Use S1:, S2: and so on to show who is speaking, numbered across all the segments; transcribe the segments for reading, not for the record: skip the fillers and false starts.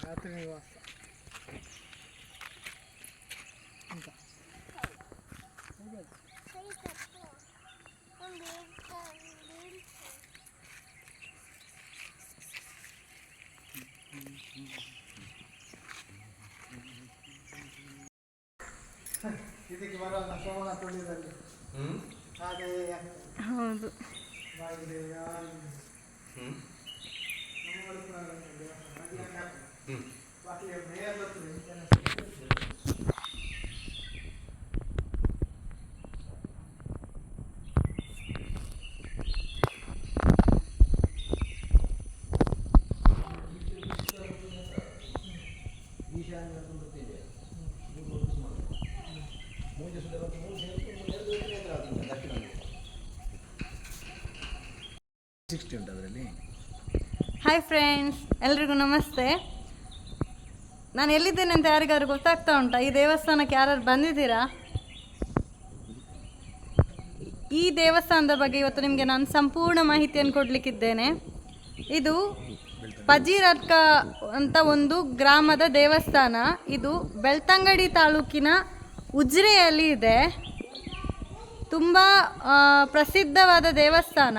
S1: ರಾತ್ರಿ ನಿವಾಸ ಅಂತ ಇದಕ್ಕೆ ಬರೋ ಸೋಮನ ತುಳಿದಲ್ಲಿ ಹಾಗೆ
S2: ಹೌದು. ಹಾಯ್ ಫ್ರೆಂಡ್ಸ್, ಎಲ್ರಿಗೂ ನಮಸ್ತೆ. ನಾನು ಎಲ್ಲಿದ್ದೇನೆ ಅಂತ ಯಾರಿಗಾದ್ರು ಗೊತ್ತಾಗ್ತಾ ಉಂಟಾ? ಈ ದೇವಸ್ಥಾನಕ್ಕೆ ಯಾರು ಬಂದಿದ್ದೀರಾ? ಈ ದೇವಸ್ಥಾನದ ಬಗ್ಗೆ ಇವತ್ತು ನಿಮಗೆ ನಾನು ಸಂಪೂರ್ಣ ಮಾಹಿತಿಯನ್ನು ಕೊಡಲಿಕ್ಕಿದ್ದೇನೆ. ಇದು ಪಜೀರಡ್ಕ ಅಂತ ಒಂದು ಗ್ರಾಮದ ದೇವಸ್ಥಾನ. ಇದು ಬೆಳ್ತಂಗಡಿ ತಾಲೂಕಿನ ಉಜಿರೆಯಲ್ಲಿ ಇದೆ. ತುಂಬ ಪ್ರಸಿದ್ಧವಾದ ದೇವಸ್ಥಾನ.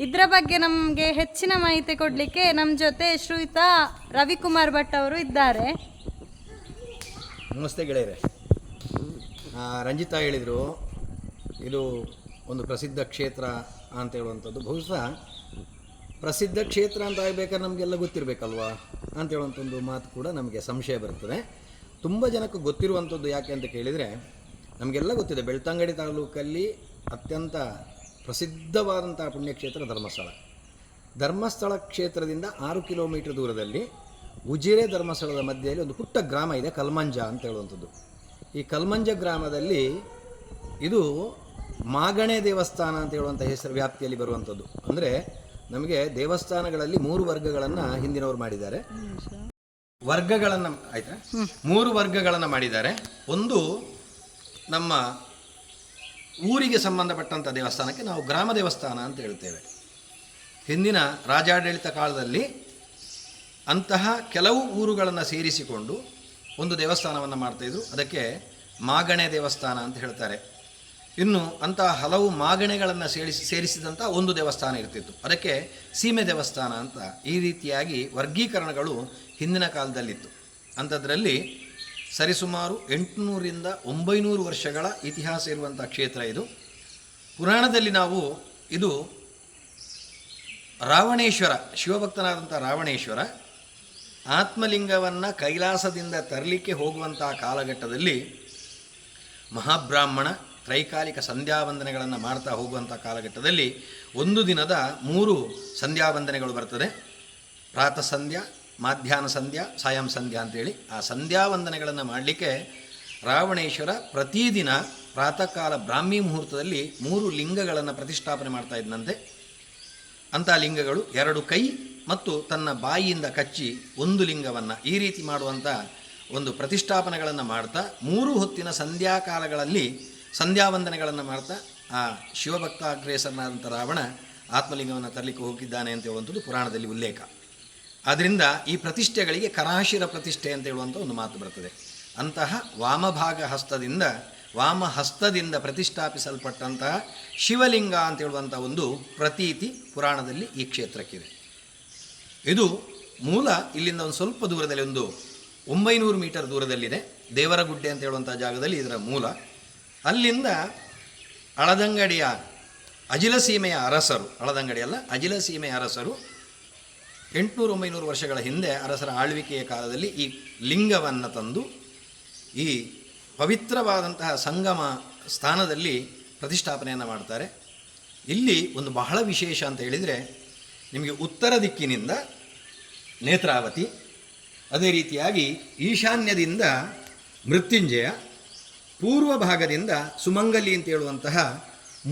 S2: ಇದರ ಬಗ್ಗೆ ನಮಗೆ ಹೆಚ್ಚಿನ ಮಾಹಿತಿ ಕೊಡಲಿಕ್ಕೆ ನಮ್ಮ ಜೊತೆ ಶ್ರೀಯುತ ರವಿಕುಮಾರ್ ಭಟ್ ಅವರು ಇದ್ದಾರೆ.
S3: ನಮಸ್ತೆ ಗೆಳೆಯರೆ. ರಂಜಿತಾ ಹೇಳಿದರು ಇದು ಒಂದು ಪ್ರಸಿದ್ಧ ಕ್ಷೇತ್ರ ಅಂತ ಹೇಳುವಂಥದ್ದು. ಬಹುಶಃ ಪ್ರಸಿದ್ಧ ಕ್ಷೇತ್ರ ಅಂತ ಆಗಬೇಕಾದ್ರೆ ನಮಗೆಲ್ಲ ಗೊತ್ತಿರಬೇಕಲ್ವಾ ಅಂತ ಹೇಳುವಂಥ ಒಂದು ಮಾತು ಕೂಡ ನಮಗೆ ಸಂಶಯ ಬರ್ತದೆ. ತುಂಬ ಜನಕ್ಕೆ ಗೊತ್ತಿರುವಂಥದ್ದು ಯಾಕೆ ಅಂತ ಕೇಳಿದರೆ, ನಮಗೆಲ್ಲ ಗೊತ್ತಿದೆ ಬೆಳ್ತಂಗಡಿ ತಾಲೂಕಲ್ಲಿ ಅತ್ಯಂತ ಪ್ರಸಿದ್ಧವಾದಂಥ ಪುಣ್ಯಕ್ಷೇತ್ರ ಧರ್ಮಸ್ಥಳ ಕ್ಷೇತ್ರದಿಂದ 6 ಕಿಲೋಮೀಟರ್ ದೂರದಲ್ಲಿ ಉಜಿರೆ ಧರ್ಮಸ್ಥಳದ ಮಧ್ಯೆಯಲ್ಲಿ ಒಂದು ಪುಟ್ಟ ಗ್ರಾಮ ಇದೆ, ಕಲ್ಮಂಜ ಅಂತ ಹೇಳುವಂಥದ್ದು. ಈ ಕಲ್ಮಂಜ ಗ್ರಾಮದಲ್ಲಿ ಇದು ಮಾಗಣೆ ದೇವಸ್ಥಾನ ಅಂತ ಹೇಳುವಂಥ ಹೆಸರು ವ್ಯಾಪ್ತಿಯಲ್ಲಿ ಬರುವಂಥದ್ದು. ಅಂದರೆ ನಮಗೆ ದೇವಸ್ಥಾನಗಳಲ್ಲಿ 3 ವರ್ಗಗಳನ್ನು ಹಿಂದಿನವರು ಮಾಡಿದ್ದಾರೆ. ವರ್ಗಗಳನ್ನು ಆಯ್ತಾ 3 ವರ್ಗಗಳನ್ನು ಮಾಡಿದ್ದಾರೆ. ಒಂದು ನಮ್ಮ ಊರಿಗೆ ಸಂಬಂಧಪಟ್ಟಂಥ ದೇವಸ್ಥಾನಕ್ಕೆ ನಾವು ಗ್ರಾಮ ದೇವಸ್ಥಾನ ಅಂತ ಹೇಳ್ತೇವೆ. ಹಿಂದಿನ ರಾಜಾಡಳಿತ ಕಾಲದಲ್ಲಿ ಅಂತಹ ಕೆಲವು ಊರುಗಳನ್ನು ಸೇರಿಸಿಕೊಂಡು ಒಂದು ದೇವಸ್ಥಾನವನ್ನು ಮಾಡ್ತಾಯಿದ್ರು. ಅದಕ್ಕೆ ಮಾಗಣೆ ದೇವಸ್ಥಾನ ಅಂತ ಹೇಳ್ತಾರೆ. ಇನ್ನು ಅಂತಹ ಹಲವು ಮಾಗಣೆಗಳನ್ನು ಸೇರಿಸಿದಂಥ ಒಂದು ದೇವಸ್ಥಾನ ಇರ್ತಿತ್ತು, ಅದಕ್ಕೆ ಸೀಮೆ ದೇವಸ್ಥಾನ ಅಂತ. ಈ ರೀತಿಯಾಗಿ ವರ್ಗೀಕರಣಗಳು ಹಿಂದಿನ ಕಾಲದಲ್ಲಿತ್ತು. ಅಂಥದ್ರಲ್ಲಿ ಸರಿಸುಮಾರು 800ರಿಂದ 900 ವರ್ಷಗಳ ಇತಿಹಾಸ ಇರುವಂಥ ಕ್ಷೇತ್ರ ಇದು. ಪುರಾಣದಲ್ಲಿ ನಾವು ಇದು ರಾವಣೇಶ್ವರ, ಶಿವಭಕ್ತನಾದಂಥ ರಾವಣೇಶ್ವರ ಆತ್ಮಲಿಂಗವನ್ನು ಕೈಲಾಸದಿಂದ ತರಲಿಕ್ಕೆ ಹೋಗುವಂಥ ಕಾಲಘಟ್ಟದಲ್ಲಿ ಮಹಾಬ್ರಾಹ್ಮಣ ತ್ರೈಕಾಲಿಕ ಸಂಧ್ಯಾವಂದನೆಗಳನ್ನು ಮಾಡ್ತಾ ಹೋಗುವಂಥ ಕಾಲಘಟ್ಟದಲ್ಲಿ ಒಂದು ದಿನದ 3 ಸಂಧ್ಯಾವಂದನೆಗಳು ಬರ್ತದೆ. ಪ್ರಾತಃ ಸಂಧ್ಯಾ, ಮಾಧ್ಯಾಹ್ನ ಸಂಧ್ಯಾ, ಸಾಯಂ ಸಂಧ್ಯಾ ಅಂತೇಳಿ. ಆ ಸಂಧ್ಯಾವಂದನೆಗಳನ್ನು ಮಾಡಲಿಕ್ಕೆ ರಾವಣೇಶ್ವರ ಪ್ರತಿದಿನ ಪ್ರಾತಃ ಕಾಲ ಬ್ರಾಹ್ಮಿ ಮುಹೂರ್ತದಲ್ಲಿ 3 ಲಿಂಗಗಳನ್ನು ಪ್ರತಿಷ್ಠಾಪನೆ ಮಾಡ್ತಾ ಇದ್ದಂತೆ. ಅಂಥ ಲಿಂಗಗಳು 2 ಕೈ ಮತ್ತು ತನ್ನ ಬಾಯಿಯಿಂದ ಕಚ್ಚಿ 1 ಲಿಂಗವನ್ನು ಈ ರೀತಿ ಮಾಡುವಂಥ ಒಂದು ಪ್ರತಿಷ್ಠಾಪನೆಗಳನ್ನು ಮಾಡ್ತಾ 3 ಹೊತ್ತಿನ ಸಂಧ್ಯಾಕಾಲಗಳಲ್ಲಿ ಸಂಧ್ಯಾವಂದನೆಗಳನ್ನು ಮಾಡ್ತಾ ಆ ಶಿವಭಕ್ತ ಅಗ್ರೇಸರನಾದಂಥ ರಾವಣ ಆತ್ಮಲಿಂಗವನ್ನು ತರಲಿಕ್ಕೆ ಹೋಗಿದ್ದಾನೆ ಅಂತ ಹೇಳುವಂಥದ್ದು ಪುರಾಣದಲ್ಲಿ ಉಲ್ಲೇಖ. ಆದ್ದರಿಂದ ಈ ಪ್ರತಿಷ್ಠೆಗಳಿಗೆ ಕರಾಶಿರ ಪ್ರತಿಷ್ಠೆ ಅಂತ ಹೇಳುವಂಥ ಒಂದು ಮಾತು ಬರ್ತದೆ. ಅಂತಹ ವಾಮಹಸ್ತದಿಂದ ಪ್ರತಿಷ್ಠಾಪಿಸಲ್ಪಟ್ಟಂತಹ ಶಿವಲಿಂಗ ಅಂತ ಹೇಳುವಂಥ ಒಂದು ಪ್ರತೀತಿ ಪುರಾಣದಲ್ಲಿ ಈ ಕ್ಷೇತ್ರಕ್ಕಿದೆ. ಇದು ಮೂಲ ಇಲ್ಲಿಂದ ಒಂದು ಸ್ವಲ್ಪ ದೂರದಲ್ಲಿ, ಒಂದು 900 ಮೀಟರ್ ದೂರದಲ್ಲಿದೆ. ದೇವರಗುಡ್ಡೆ ಅಂತ ಹೇಳುವಂಥ ಜಾಗದಲ್ಲಿ ಇದರ ಮೂಲ. ಅಲ್ಲಿಂದ ಅಳದಂಗಡಿಯ ಅಜಿಲಸೀಮೆಯ ಅರಸರು, ಅಳದಂಗಡಿಯಲ್ಲ ಅಜಿಲಸೀಮೆಯ ಅರಸರು 800-900 ವರ್ಷಗಳ ಹಿಂದೆ ಅರಸರ ಆಳ್ವಿಕೆಯ ಕಾಲದಲ್ಲಿ ಈ ಲಿಂಗವನ್ನು ತಂದು ಈ ಪವಿತ್ರವಾದಂತಹ ಸಂಗಮ ಸ್ಥಾನದಲ್ಲಿ ಪ್ರತಿಷ್ಠಾಪನೆಯನ್ನು ಮಾಡ್ತಾರೆ. ಇಲ್ಲಿ ಒಂದು ಬಹಳ ವಿಶೇಷ ಅಂತ ಹೇಳಿದರೆ, ನಿಮಗೆ ಉತ್ತರ ದಿಕ್ಕಿನಿಂದ ನೇತ್ರಾವತಿ, ಅದೇ ರೀತಿಯಾಗಿ ಈಶಾನ್ಯದಿಂದ ಮೃತ್ಯುಂಜಯ, ಪೂರ್ವ ಭಾಗದಿಂದ ಸುಮಂಗಲಿ ಅಂತ ಹೇಳುವಂತಹ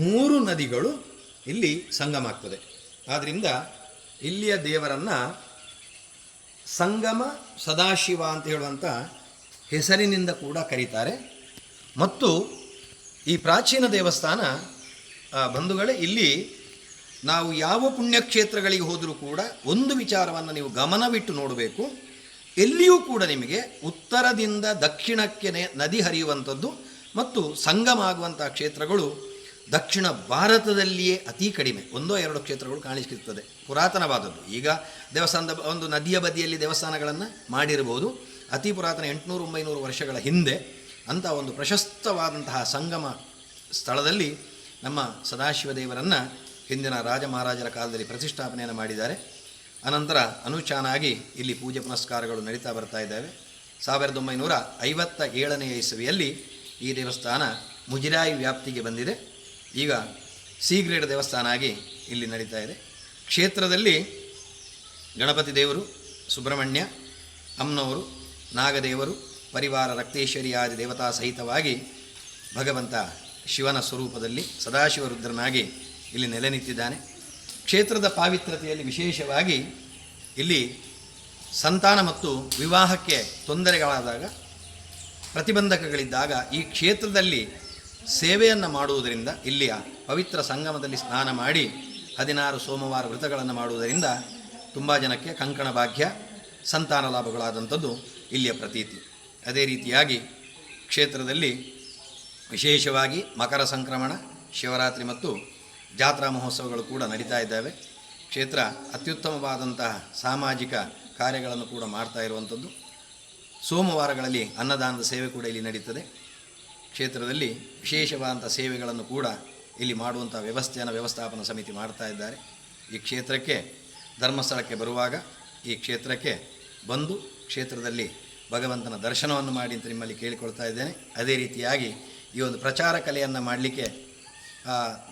S3: 3 ನದಿಗಳು ಇಲ್ಲಿ ಸಂಗಮ ಆಗ್ತದೆ. ಆದ್ದರಿಂದ ಇಲ್ಲಿಯ ದೇವರನ್ನು ಸಂಗಮ ಸದಾಶಿವ ಅಂತ ಹೇಳುವಂಥ ಹೆಸರಿನಿಂದ ಕೂಡ ಕರೀತಾರೆ. ಮತ್ತು ಈ ಪ್ರಾಚೀನ ದೇವಸ್ಥಾನ ಬಂಧುಗಳೇ, ಇಲ್ಲಿ ನಾವು ಯಾವ ಪುಣ್ಯಕ್ಷೇತ್ರಗಳಿಗೆ ಹೋದರೂ ಕೂಡ ಒಂದು ವಿಚಾರವನ್ನು ನೀವು ಗಮನವಿಟ್ಟು ನೋಡಬೇಕು. ಎಲ್ಲಿಯೂ ಕೂಡ ನಿಮಗೆ ಉತ್ತರದಿಂದ ದಕ್ಷಿಣಕ್ಕೆ ನದಿ ಹರಿಯುವಂಥದ್ದು ಮತ್ತು ಸಂಗಮ ಆಗುವಂಥ ಕ್ಷೇತ್ರಗಳು ದಕ್ಷಿಣ ಭಾರತದಲ್ಲಿಯೇ ಅತಿ ಕಡಿಮೆ. 1-2 ಕ್ಷೇತ್ರಗಳು ಕಾಣಿಸಿರ್ತದೆ, ಪುರಾತನವಾದದ್ದು. ಈಗ ದೇವಸ್ಥಾನದ ಒಂದು ನದಿಯ ಬದಿಯಲ್ಲಿ ದೇವಸ್ಥಾನಗಳನ್ನು ಮಾಡಿರಬಹುದು. ಅತಿ ಪುರಾತನ 800-900 ವರ್ಷಗಳ ಹಿಂದೆ ಅಂಥ ಒಂದು ಪ್ರಶಸ್ತವಾದಂತಹ ಸಂಗಮ ಸ್ಥಳದಲ್ಲಿ ನಮ್ಮ ಸದಾಶಿವ ದೇವರನ್ನು ಹಿಂದಿನ ರಾಜ ಮಹಾರಾಜರ ಕಾಲದಲ್ಲಿ ಪ್ರತಿಷ್ಠಾಪನೆಯನ್ನು ಮಾಡಿದ್ದಾರೆ. ಅನಂತರ ಅನುಚಾನಾಗಿ ಇಲ್ಲಿ ಪೂಜೆ ಪುನಸ್ಕಾರಗಳು ನಡೀತಾ ಬರ್ತಾ ಇದ್ದಾವೆ. 1957ನೇ ಇಸವಿಯಲ್ಲಿ ಈ ದೇವಸ್ಥಾನ ಮುಜಿರಾಯಿ ವ್ಯಾಪ್ತಿಗೆ ಬಂದಿದೆ. ಈಗ ಸಿ ಗ್ರೇಡ್ ದೇವಸ್ಥಾನ ಆಗಿ ಇಲ್ಲಿ ನಡೀತಾ ಇದೆ. ಕ್ಷೇತ್ರದಲ್ಲಿ ಗಣಪತಿ ದೇವರು, ಸುಬ್ರಹ್ಮಣ್ಯ, ಅಮ್ಮನವರು, ನಾಗದೇವರು, ಪರಿವಾರ ರಕ್ತೇಶ್ವರಿ ಆದಿ ದೇವತಾ ಸಹಿತವಾಗಿ ಭಗವಂತ ಶಿವನ ಸ್ವರೂಪದಲ್ಲಿ ಸದಾಶಿವ ರುದ್ರನಾಗಿ ಇಲ್ಲಿ ನೆಲೆ ನಿಂತಿದ್ದಾನೆ. ಕ್ಷೇತ್ರದ ಪಾವಿತ್ರತೆಯಲ್ಲಿ ವಿಶೇಷವಾಗಿ ಇಲ್ಲಿ ಸಂತಾನ ಮತ್ತು ವಿವಾಹಕ್ಕೆ ತೊಂದರೆಗಳಾದಾಗ, ಪ್ರತಿಬಂಧಕಗಳಿದ್ದಾಗ ಈ ಕ್ಷೇತ್ರದಲ್ಲಿ ಸೇವೆಯನ್ನು ಮಾಡುವುದರಿಂದ, ಇಲ್ಲಿಯ ಪವಿತ್ರ ಸಂಗಮದಲ್ಲಿ ಸ್ನಾನ ಮಾಡಿ 16 ಸೋಮವಾರ ವ್ರತಗಳನ್ನು ಮಾಡುವುದರಿಂದ ತುಂಬ ಜನಕ್ಕೆ ಕಂಕಣ ಭಾಗ್ಯ, ಸಂತಾನ ಲಾಭಗಳಾದಂಥದ್ದು ಇಲ್ಲಿಯ ಪ್ರತೀತಿ. ಅದೇ ರೀತಿಯಾಗಿ ಕ್ಷೇತ್ರದಲ್ಲಿ ವಿಶೇಷವಾಗಿ ಮಕರ ಸಂಕ್ರಮಣ, ಶಿವರಾತ್ರಿ ಮತ್ತು ಜಾತ್ರಾ ಮಹೋತ್ಸವಗಳು ಕೂಡ ನಡೀತಾ ಇದ್ದಾವೆ. ಕ್ಷೇತ್ರ ಅತ್ಯುತ್ತಮವಾದಂತಹ ಸಾಮಾಜಿಕ ಕಾರ್ಯಗಳನ್ನು ಕೂಡ ಮಾಡ್ತಾ ಇರುವಂಥದ್ದು. ಸೋಮವಾರಗಳಲ್ಲಿ ಅನ್ನದಾನದ ಸೇವೆ ಕೂಡ ಇಲ್ಲಿ ನಡೀತದೆ. ಕ್ಷೇತ್ರದಲ್ಲಿ ವಿಶೇಷವಾದಂಥ ಸೇವೆಗಳನ್ನು ಕೂಡ ಇಲ್ಲಿ ಮಾಡುವಂಥ ವ್ಯವಸ್ಥೆಯನ್ನು ವ್ಯವಸ್ಥಾಪನಾ ಸಮಿತಿ ಮಾಡ್ತಾ ಇದ್ದಾರೆ. ಈ ಕ್ಷೇತ್ರಕ್ಕೆ ಧರ್ಮಸ್ಥಳಕ್ಕೆ ಬರುವಾಗ ಈ ಕ್ಷೇತ್ರಕ್ಕೆ ಬಂದು ಕ್ಷೇತ್ರದಲ್ಲಿ ಭಗವಂತನ ದರ್ಶನವನ್ನು ಮಾಡಿ ಅಂತ ನಿಮ್ಮಲ್ಲಿ ಕೇಳಿಕೊಳ್ತಾ ಇದ್ದೇನೆ. ಅದೇ ರೀತಿಯಾಗಿ ಈ ಒಂದು ಪ್ರಚಾರ ಕಲೆಯನ್ನು ಮಾಡಲಿಕ್ಕೆ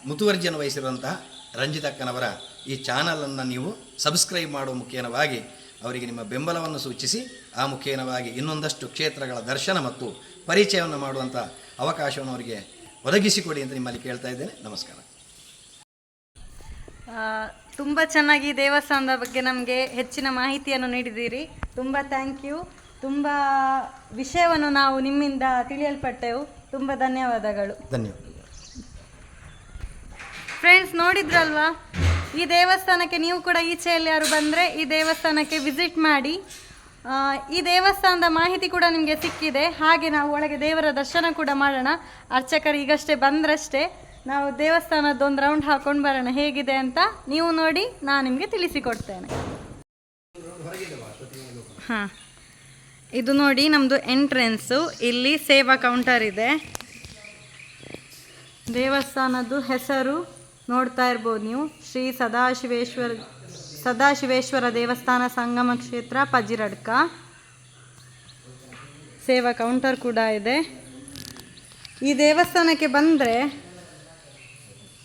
S3: ಮುತುವರ್ಜಿಯನ್ನು ವಹಿಸಿರುವಂತಹ ರಂಜಿತಕ್ಕನವರ ಈ ಚಾನಲನ್ನು ನೀವು ಸಬ್ಸ್ಕ್ರೈಬ್ ಮಾಡುವ ಮುಖೇನವಾಗಿ ಅವರಿಗೆ ನಿಮ್ಮ ಬೆಂಬಲವನ್ನು ಸೂಚಿಸಿ ಆ ಮುಖೇನವಾಗಿ ಇನ್ನೊಂದಷ್ಟು ಕ್ಷೇತ್ರಗಳ ದರ್ಶನ ಮತ್ತು ಪರಿಚಯವನ್ನು ಮಾಡುವಂಥ ಅವಕಾಶವನ್ನು ಅವರಿಗೆ ಒದಗಿಸಿಕೊಡಿ ಅಂತ ನಿಮ್ಮಲ್ಲಿ ಕೇಳ್ತಾ ಇದ್ದೇನೆ. ನಮಸ್ಕಾರ.
S2: ತುಂಬ ಚೆನ್ನಾಗಿ ದೇವಸ್ಥಾನದ ಬಗ್ಗೆ ನಮಗೆ ಹೆಚ್ಚಿನ ಮಾಹಿತಿಯನ್ನು ನೀಡಿದ್ದೀರಿ. ತುಂಬ ಥ್ಯಾಂಕ್ ಯು. ತುಂಬ ವಿಷಯವನ್ನು ನಾವು ನಿಮ್ಮಿಂದ ತಿಳಿಯಲ್ಪಟ್ಟೆವು. ತುಂಬ ಧನ್ಯವಾದಗಳು.
S3: ಧನ್ಯವಾದ.
S2: ಫ್ರೆಂಡ್ಸ್, ನೋಡಿದ್ರಲ್ವಾ, ಈ ದೇವಸ್ಥಾನಕ್ಕೆ ನೀವು ಕೂಡ ಈಚೆಯಲ್ಲಿ ಯಾರು ಬಂದರೆ ಈ ದೇವಸ್ಥಾನಕ್ಕೆ ವಿಸಿಟ್ ಮಾಡಿ. ಈ ದೇವಸ್ಥಾನದ ಮಾಹಿತಿ ಕೂಡ ನಿಮಗೆ ಸಿಕ್ಕಿದೆ. ಹಾಗೆ ನಾವು ಒಳಗೆ ದೇವರ ದರ್ಶನ ಕೂಡ ಮಾಡೋಣ. ಅರ್ಚಕರು ಈಗಷ್ಟೇ ಬಂದ್ರಷ್ಟೇ. ನಾವು ದೇವಸ್ಥಾನದ್ದೊಂದು ರೌಂಡ್ ಹಾಕೊಂಡು ಬರೋಣ ಹೇಗಿದೆ ಅಂತ. ನೀವು ನೋಡಿ, ನಾನು ನಿಮಗೆ ತಿಳಿಸಿಕೊಡ್ತೇನೆ. ಹಾಂ, ಇದು ನೋಡಿ ನಮ್ಮದು ಎಂಟ್ರೆನ್ಸು. ಇಲ್ಲಿ ಸೇವಾ ಕೌಂಟರ್ ಇದೆ. ದೇವಸ್ಥಾನದ್ದು ಹೆಸರು ನೋಡ್ತಾ ಇರ್ಬೋದು ನೀವು. ಶ್ರೀ ಸದಾಶಿವೇಶ್ವರ ದೇವಸ್ಥಾನ ಸಂಗಮ ಕ್ಷೇತ್ರ ಪಜಿರಡ್ಕ. ಸೇವಾ ಕೌಂಟರ್ ಕೂಡ ಇದೆ. ಈ ದೇವಸ್ಥಾನಕ್ಕೆ ಬಂದರೆ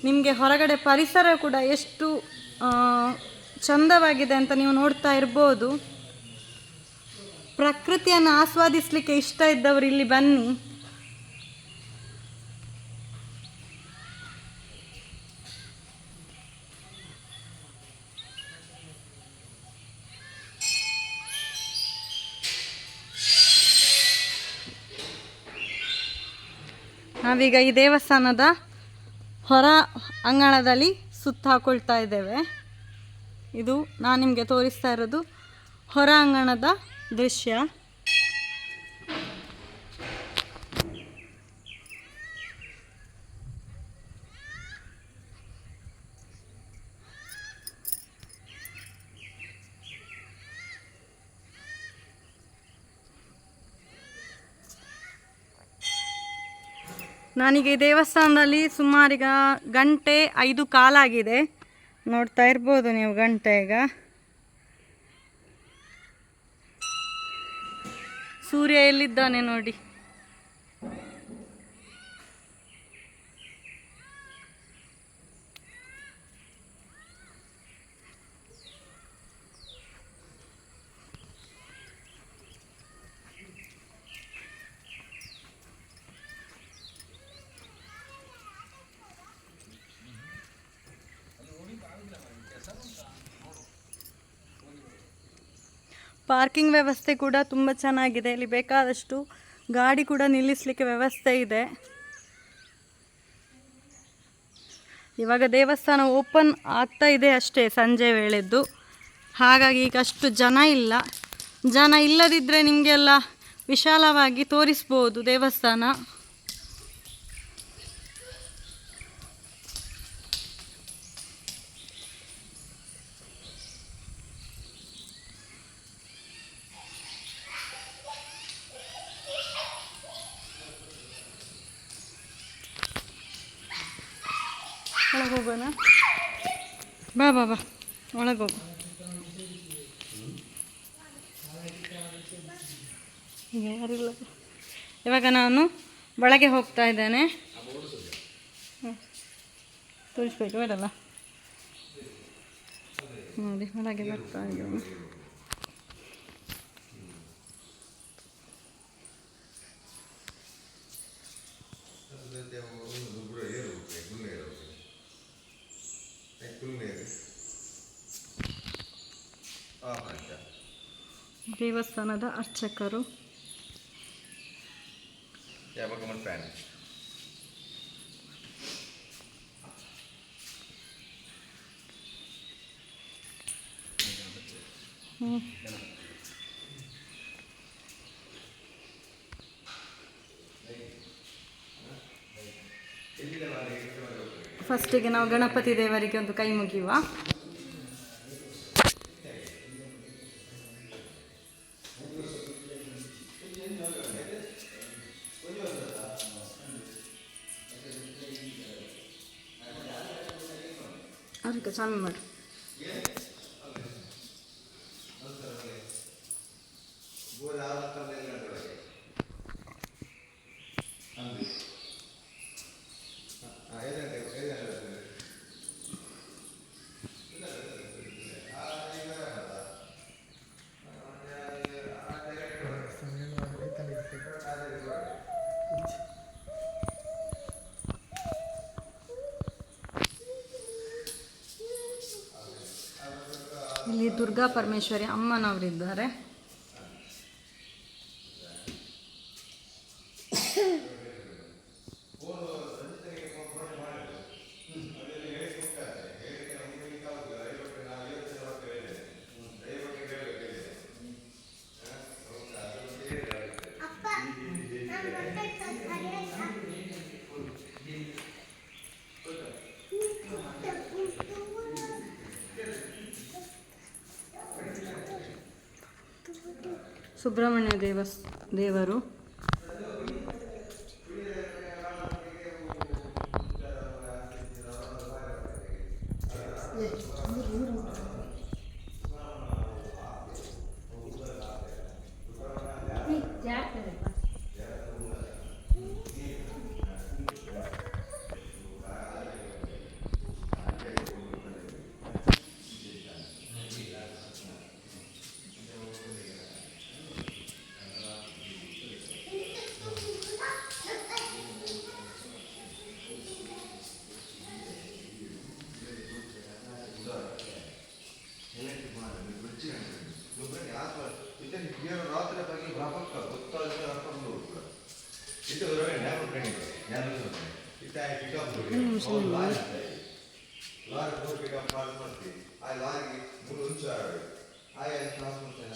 S2: ನಿಮಗೆ ಹೊರಗಡೆ ಪರಿಸರ ಕೂಡ ಎಷ್ಟು ಚಂದವಾಗಿದೆ ಅಂತ ನೀವು ನೋಡ್ತಾ ಇರ್ಬೋದು. ಪ್ರಕೃತಿಯನ್ನು ಆಸ್ವಾದಿಸಲಿಕ್ಕೆ ಇಷ್ಟ ಇದ್ದವರು ಇಲ್ಲಿ ಬನ್ನಿ. ನಾವೀಗ ಈ ದೇವಸ್ಥಾನದ ಹೊರ ಅಂಗಣದಲ್ಲಿ ಸುತ್ತ ಹಾಕೊಳ್ತಾ ಇದ್ದೇವೆ. ಇದು ನಾನು ನಿಮಗೆ ತೋರಿಸ್ತಾ ಇರೋದು ಹೊರ ಅಂಗಣದ ದೃಶ್ಯ. ನಾನೀಗ ಈ ದೇವಸ್ಥಾನದಲ್ಲಿ ಸುಮಾರೀಗ 5:05 ಕಾಲಾಗಿದೆ. ನೋಡ್ತಾ ಇರ್ಬೋದು ನೀವು ಗಂಟೆ. ಈಗ ಸೂರ್ಯ ಎಲ್ಲಿದ್ದಾನೆ ನೋಡಿ. ಪಾರ್ಕಿಂಗ್ ವ್ಯವಸ್ಥೆ ಕೂಡ ತುಂಬ ಚೆನ್ನಾಗಿದೆ. ಇಲ್ಲಿ ಬೇಕಾದಷ್ಟು ಗಾಡಿ ಕೂಡ ನಿಲ್ಲಿಸಲಿಕ್ಕೆ ವ್ಯವಸ್ಥೆ ಇದೆ. ಇವಾಗ ದೇವಸ್ಥಾನ ಓಪನ್ ಆಗ್ತಾ ಇದೆ ಅಷ್ಟೇ, ಸಂಜೆ ವೇಳೆದ್ದು. ಹಾಗಾಗಿ ಈಗ ಅಷ್ಟು ಜನ ಇಲ್ಲ. ಜನ ಇಲ್ಲದಿದ್ದರೆ ನಿಮಗೆಲ್ಲ ವಿಶಾಲವಾಗಿ ತೋರಿಸ್ಬೋದು ದೇವಸ್ಥಾನ. ಒಳಗೆ ಹೋಗೋಣ, ಬಾ ಬಾ ಬಾ ಒಳಗೆ ಹೋಗು. ಈಗ ಯಾರಿಲ್ಲ. ಇವಾಗ ನಾನು ಒಳಗೆ ಹೋಗ್ತಾ ಇದ್ದೇನೆ. ತೋರಿಸ್ಬೇಕು ಬೇಡಲ್ಲ, ನೋಡಿ ಒಳಗೆ ಬರ್ತಾ ಇದ್ದೇನೆ. ದೇವಸ್ಥಾನದ ಅರ್ಚಕರು. ಫಸ್ಟಿಗೆ ನಾವು ಗಣಪತಿ ದೇವರಿಗೆ ಒಂದು ಕೈ ಮುಗಿಯುವ. ಅದಕ್ಕೆ ಸ್ವಾಮಿ ಮಾಡು. ಇಲ್ಲಿ ದುರ್ಗಾ ಪರಮೇಶ್ವರಿ ಅಮ್ಮನವರಿದ್ದಾರೆ. ಸುಬ್ರಹ್ಮಣ್ಯ ದೇವರು.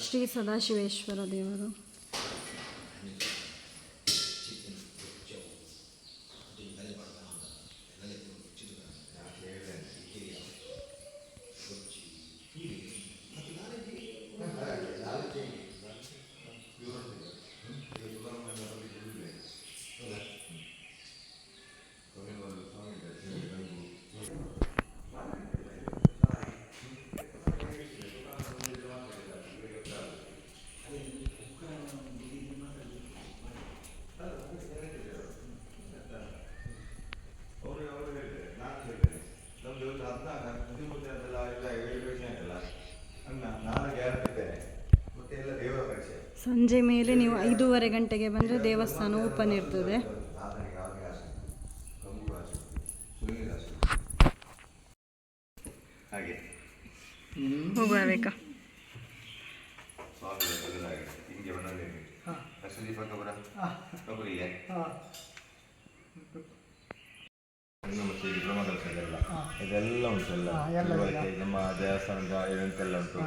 S2: ಶ್ರೀ ಸದಾಶಿವೇಶ್ವರ ದೇವರು. ಸಂಜೆ ಮೇಲೆ ನೀವು 5:30 ಗಂಟೆಗೆ ಬಂದರೆ ದೇವಸ್ಥಾನ ಓಪನ್ ಇರ್ತದೆ. ಹೋಗುವ ಬೇಕಾ?
S4: ಮತ್ತು ಈ ಬ್ರಹ್ಮಕಲಶದೆಲ್ಲ ಇದೆಲ್ಲ ಉಂಟು ಎಲ್ಲ ತಿಳುವಳಿಕೆ ನಮ್ಮ ದೇವಸ್ಥಾನದ ಎಂತೆಲ್ಲ ಉಂಟು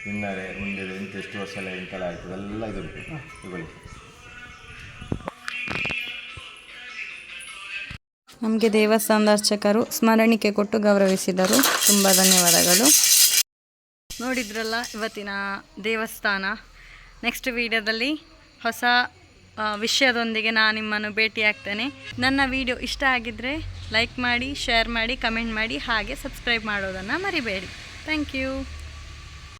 S4: ಹಿನ್ನೆಲೆ ಮುಂದೆ ಎಷ್ಟು ವರ್ಷ ಎಲ್ಲ ಎಂತೆಲ್ಲ ಆಯಿತು ಎಲ್ಲ ಇದು ಉಂಟು ತಿಳುವಳಿಕೆ.
S2: ನಮಗೆ ದೇವಸ್ಥಾನದ ಅರ್ಚಕರು ಸ್ಮರಣಿಕೆ ಕೊಟ್ಟು ಗೌರವಿಸಿದರು. ತುಂಬ ಧನ್ಯವಾದಗಳು. ನೋಡಿದ್ರಲ್ಲ ಇವತ್ತಿನ ದೇವಸ್ಥಾನ. ನೆಕ್ಸ್ಟ್ ವಿಡಿಯೋದಲ್ಲಿ ಹೊಸ ವಿಷಯದೊಂದಿಗೆ ನಾನು ನಿಮ್ಮನ್ನು ಭೇಟಿಯಾಗ್ತೇನೆ. ನನ್ನ ವಿಡಿಯೋ ಇಷ್ಟ ಆಗಿದ್ದರೆ ಲೈಕ್ ಮಾಡಿ, ಶೇರ್ ಮಾಡಿ, ಕಮೆಂಟ್ ಮಾಡಿ, ಹಾಗೆ ಸಬ್ಸ್ಕ್ರೈಬ್ ಮಾಡೋದನ್ನು ಮರಿಬೇಡಿ. Thank you.